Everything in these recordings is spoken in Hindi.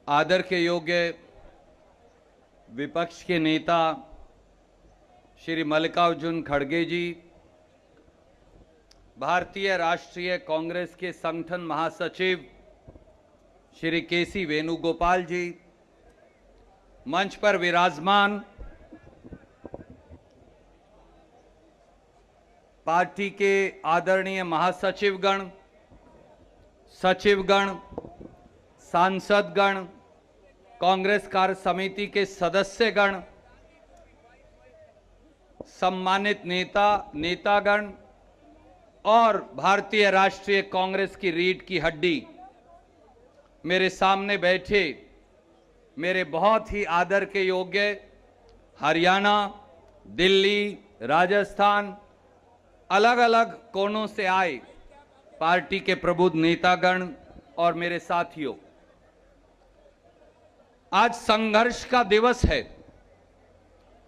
आदर के योग्य विपक्ष के नेता श्री मल्लिकार्जुन खड़गे जी, भारतीय राष्ट्रीय कांग्रेस के संगठन महासचिव श्री केसी वेणुगोपाल जी, मंच पर विराजमान पार्टी के आदरणीय महासचिवगण, सचिवगण, सांसदगण, कांग्रेस कार्य समिति के सदस्यगण, सम्मानित नेतागण और भारतीय राष्ट्रीय कांग्रेस की रीढ़ की हड्डी मेरे सामने बैठे मेरे बहुत ही आदर के योग्य हरियाणा, दिल्ली, राजस्थान, अलग अलग कोनों से आए पार्टी के प्रबुद्ध नेतागण और मेरे साथियों, आज संघर्ष का दिवस है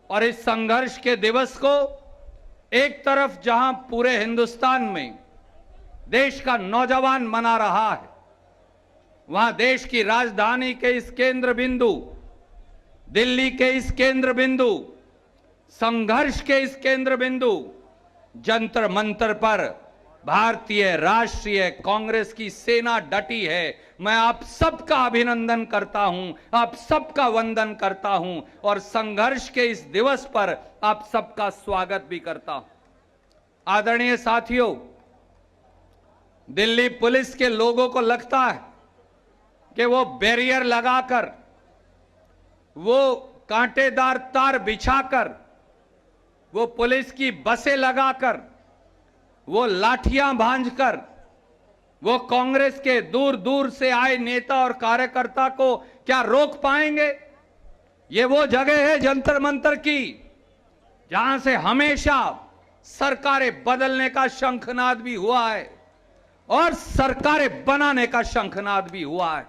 और इस संघर्ष के दिवस को एक तरफ जहां पूरे हिंदुस्तान में देश का नौजवान मना रहा है, वहां देश की राजधानी के इस केंद्र बिंदु, दिल्ली के इस केंद्र बिंदु, संघर्ष के इस केंद्र बिंदु, जंतर मंतर पर भारतीय राष्ट्रीय कांग्रेस की सेना डटी है। मैं आप सबका अभिनंदन करता हूं, आप सबका वंदन करता हूं और संघर्ष के इस दिवस पर आप सबका स्वागत भी करता हूं। आदरणीय साथियों, दिल्ली पुलिस के लोगों को लगता है कि वो बैरियर लगाकर, वो कांटेदार तार बिछाकर, वो पुलिस की बसें लगाकर, वो लाठियां भांजकर, वो कांग्रेस के दूर दूर से आए नेता और कार्यकर्ता को क्या रोक पाएंगे? ये वो जगह है जंतर मंतर की जहां से हमेशा सरकारें बदलने का शंखनाद भी हुआ है और सरकारें बनाने का शंखनाद भी हुआ है।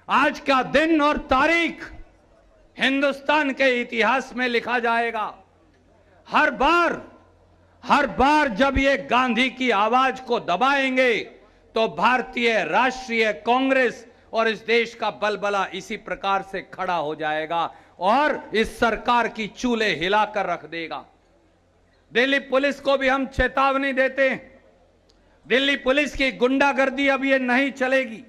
आज का दिन और तारीख हिंदुस्तान के इतिहास में लिखा जाएगा। हर बार जब ये गांधी की आवाज को दबाएंगे तो भारतीय राष्ट्रीय कांग्रेस और इस देश का बलबला इसी प्रकार से खड़ा हो जाएगा और इस सरकार की चूल्हे हिलाकर रख देगा। दिल्ली पुलिस को भी हम चेतावनी देते हैं, दिल्ली पुलिस की गुंडागर्दी अब ये नहीं चलेगी,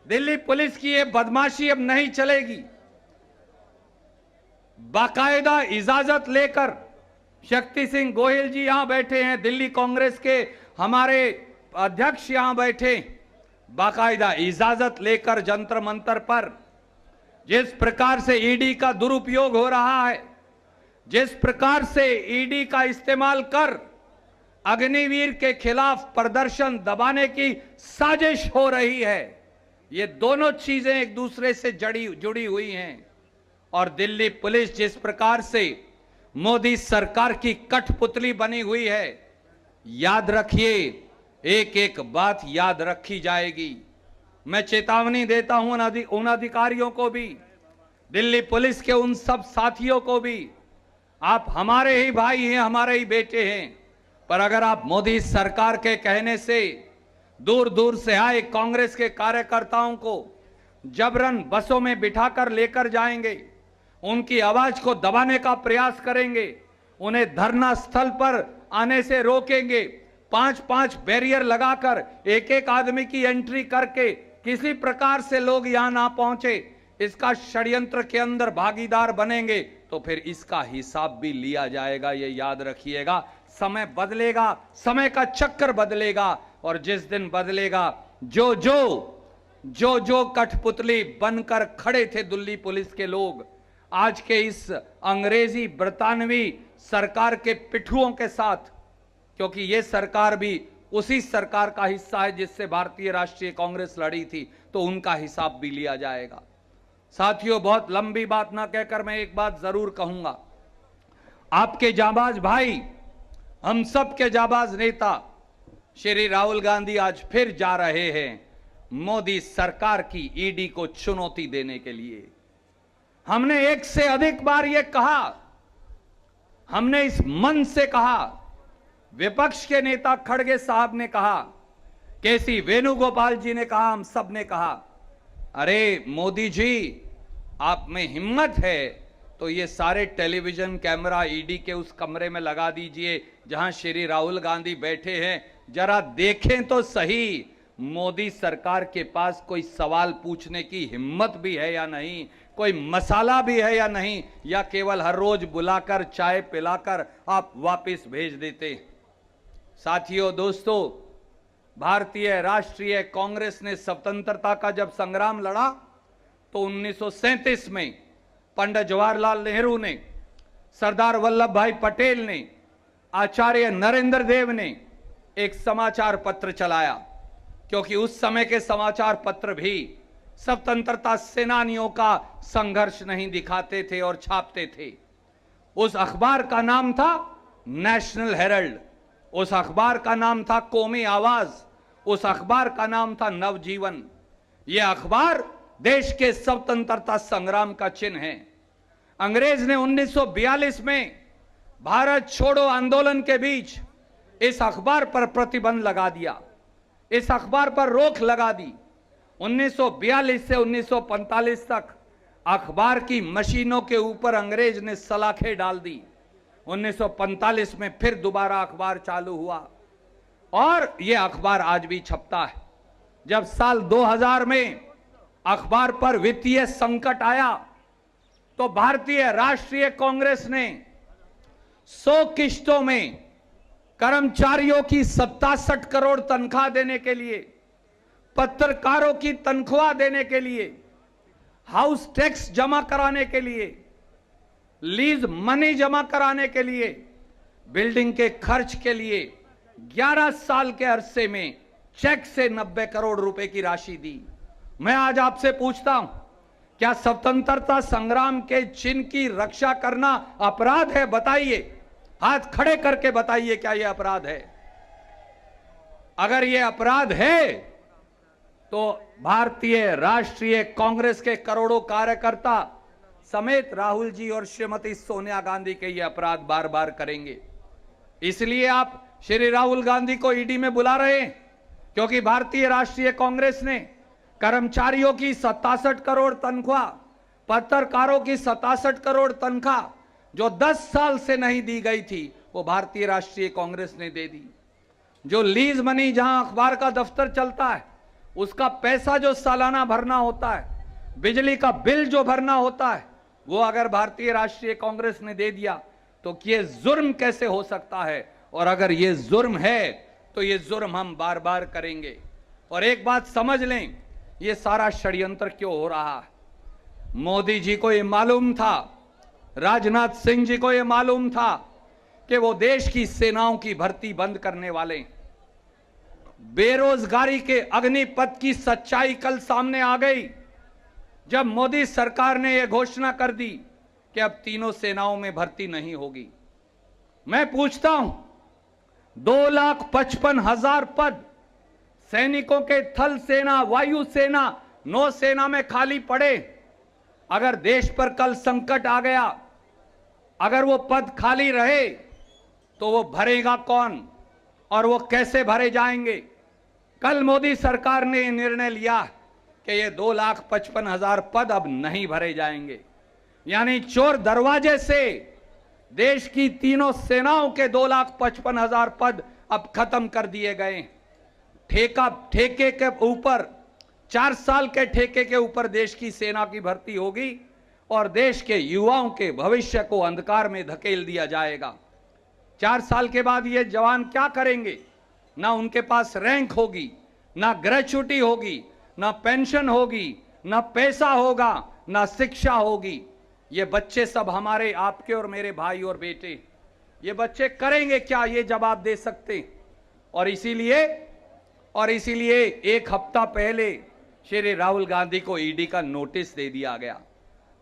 दिल्ली पुलिस की ये बदमाशी अब नहीं चलेगी। बाकायदा इजाजत लेकर, शक्ति सिंह गोहिल जी यहां बैठे हैं, दिल्ली कांग्रेस के हमारे अध्यक्ष यहां बैठे, बाकायदा इजाजत लेकर जंतर मंतर पर जिस प्रकार से ईडी का दुरुपयोग हो रहा है, जिस प्रकार से ईडी का इस्तेमाल कर अग्निवीर के खिलाफ प्रदर्शन दबाने की साजिश हो रही है, ये दोनों चीजें एक दूसरे से जुड़ी हुई हैं। और दिल्ली पुलिस जिस प्रकार से मोदी सरकार की कठपुतली बनी हुई है, याद रखिए, एक एक बात याद रखी जाएगी। मैं चेतावनी देता हूं उन अधिकारियों को भी, दिल्ली पुलिस के उन सब साथियों को भी, आप हमारे ही भाई हैं, हमारे ही बेटे हैं, पर अगर आप मोदी सरकार के कहने से दूर दूर से आए कांग्रेस के कार्यकर्ताओं को जबरन बसों में बिठाकर लेकर जाएंगे, उनकी आवाज को दबाने का प्रयास करेंगे, उन्हें धरना स्थल पर आने से रोकेंगे, 5-5 बैरियर लगाकर एक एक आदमी की एंट्री करके किसी प्रकार से लोग यहां ना पहुंचे, इसका षड्यंत्र के अंदर भागीदार बनेंगे तो फिर इसका हिसाब भी लिया जाएगा। ये याद रखिएगा। समय बदलेगा, समय का चक्कर बदलेगा और जिस दिन बदलेगा, जो कठपुतली बनकर खड़े थे दिल्ली पुलिस के लोग, आज के इस अंग्रेजी ब्रितानवी सरकार के पिट्ठुओं के साथ, क्योंकि यह सरकार भी उसी सरकार का हिस्सा है जिससे भारतीय राष्ट्रीय कांग्रेस लड़ी थी, तो उनका हिसाब भी लिया जाएगा। साथियों, बहुत लंबी बात ना कहकर मैं एक बात जरूर कहूंगा। आपके जाबाज भाई, हम सब के जाबाज नेता श्री राहुल गांधी आज फिर जा रहे हैं मोदी सरकार की ईडी को चुनौती देने के लिए। हमने एक से अधिक बार यह कहा, हमने इस मन से कहा, विपक्ष के नेता खड़गे साहब ने कहा, केसी वेणुगोपाल जी ने कहा, हम सब ने कहा, अरे मोदी जी, आप में हिम्मत है तो ये सारे टेलीविजन कैमरा ईडी के उस कमरे में लगा दीजिए जहां श्री राहुल गांधी बैठे हैं। जरा देखें तो सही, मोदी सरकार के पास कोई सवाल पूछने की हिम्मत भी है या नहीं, कोई मसाला भी है या नहीं, या केवल हर रोज बुलाकर चाय पिलाकर आप वापस भेज देते। साथियों, दोस्तों, भारतीय राष्ट्रीय कांग्रेस ने स्वतंत्रता का जब संग्राम लड़ा तो 1937 में पंडित जवाहरलाल नेहरू ने, सरदार वल्लभ भाई पटेल ने, आचार्य नरेंद्र देव ने एक समाचार पत्र चलाया, क्योंकि उस समय के समाचार पत्र भी स्वतंत्रता सेनानियों का संघर्ष नहीं दिखाते थे और छापते थे। उस अखबार का नाम था नेशनल हेरल्ड, उस अखबार का नाम था कौमी आवाज, उस अखबार का नाम था नवजीवन। यह अखबार देश के स्वतंत्रता संग्राम का चिन्ह है। अंग्रेज ने 1942 में भारत छोड़ो आंदोलन के बीच इस अखबार पर प्रतिबंध लगा दिया, इस अखबार पर रोक लगा दी। 1942 से 1945 तक अखबार की मशीनों के ऊपर अंग्रेज ने सलाखें डाल दी। 1945 में फिर दोबारा अखबार चालू हुआ और यह अखबार आज भी छपता है। जब साल 2000 में अखबार पर वित्तीय संकट आया तो भारतीय राष्ट्रीय कांग्रेस ने 100 किश्तों में कर्मचारियों की 67 करोड़ तनख्वाह देने के लिए, पत्रकारों की तनख्वाह देने के लिए, हाउस टैक्स जमा कराने के लिए, लीज मनी जमा कराने के लिए, बिल्डिंग के खर्च के लिए 11 साल के अरसे में चेक से 90 करोड़ रुपए की राशि दी। मैं आज आपसे पूछता हूं, क्या स्वतंत्रता संग्राम के चिन्ह की रक्षा करना अपराध है? बताइए, हाथ खड़े करके बताइए, क्या यह अपराध है? अगर यह अपराध है तो भारतीय राष्ट्रीय कांग्रेस के करोड़ों कार्यकर्ता समेत राहुल जी और श्रीमती सोनिया गांधी के ये अपराध बार बार करेंगे। इसलिए आप श्री राहुल गांधी को ईडी में बुला रहे हैं, क्योंकि भारतीय राष्ट्रीय कांग्रेस ने कर्मचारियों की 67 करोड़ तनख्वाह, पत्रकारों की 67 करोड़ तनख्वाह जो 10 साल से नहीं दी गई थी, वो भारतीय राष्ट्रीय कांग्रेस ने दे दी। जो लीज मनी, जहां अखबार का दफ्तर चलता है, उसका पैसा जो सालाना भरना होता है, बिजली का बिल जो भरना होता है, वो अगर भारतीय राष्ट्रीय कांग्रेस ने दे दिया तो ये जुर्म कैसे हो सकता है? और अगर ये जुर्म है तो ये जुर्म हम बार बार करेंगे। और एक बात समझ लें, ये सारा षड्यंत्र क्यों हो रहा है? मोदी जी को ये मालूम था, राजनाथ सिंह जी को ये मालूम था कि वो देश की सेनाओं की भर्ती बंद करने वाले। बेरोजगारी के अग्निपथ की सच्चाई कल सामने आ गई जब मोदी सरकार ने यह घोषणा कर दी कि अब तीनों सेनाओं में भर्ती नहीं होगी। मैं पूछता हूं, 2,55,000 पद सैनिकों के थल सेना, वायु सेना, नौसेना में खाली पड़े। अगर देश पर कल संकट आ गया, अगर वो पद खाली रहे तो वो भरेगा कौन और वो कैसे भरे जाएंगे? कल मोदी सरकार ने यह निर्णय लिया कि ये 2,55,000 पद अब नहीं भरे जाएंगे, यानी चोर दरवाजे से देश की तीनों सेनाओं के 2,55,000 पद अब खत्म कर दिए गए। ठेके के ऊपर, 4 साल के ठेके के ऊपर देश की सेना की भर्ती होगी और देश के युवाओं के भविष्य को अंधकार में धकेल दिया जाएगा। 4 साल के बाद ये जवान क्या करेंगे? ना उनके पास रैंक होगी, ना ग्रेच्युटी होगी, ना पेंशन होगी, ना पैसा होगा, ना शिक्षा होगी। ये बच्चे सब हमारे, आपके और मेरे भाई और बेटे, ये बच्चे करेंगे क्या? ये जवाब दे सकते। और इसीलिए 1 हफ्ता पहले श्री राहुल गांधी को ईडी का नोटिस दे दिया गया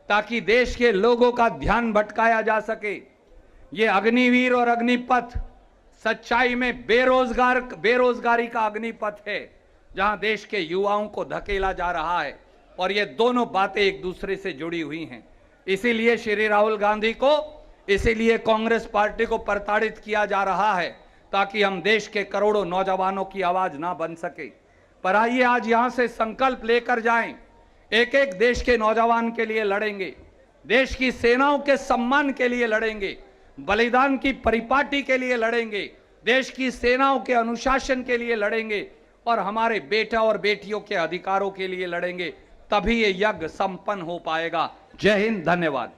ताकि देश के लोगों का ध्यान भटकाया जा सके। ये अग्निवीर और अग्निपथ सच्चाई में बेरोजगारी का अग्निपथ है, जहां देश के युवाओं को धकेला जा रहा है और ये दोनों बातें एक दूसरे से जुड़ी हुई हैं। इसीलिए श्री राहुल गांधी को, इसीलिए कांग्रेस पार्टी को प्रताड़ित किया जा रहा है ताकि हम देश के करोड़ों नौजवानों की आवाज ना बन सके। पर आइए आज यहां से संकल्प लेकर जाएं एक एक देश के नौजवान के लिए लड़ेंगे, देश की सेनाओं के सम्मान के लिए लड़ेंगे, बलिदान की परिपाटी के लिए लड़ेंगे, देश की सेनाओं के अनुशासन के लिए लड़ेंगे और हमारे बेटा और बेटियों के अधिकारों के लिए लड़ेंगे। तभी ये यज्ञ संपन्न हो पाएगा। जय हिंद, धन्यवाद।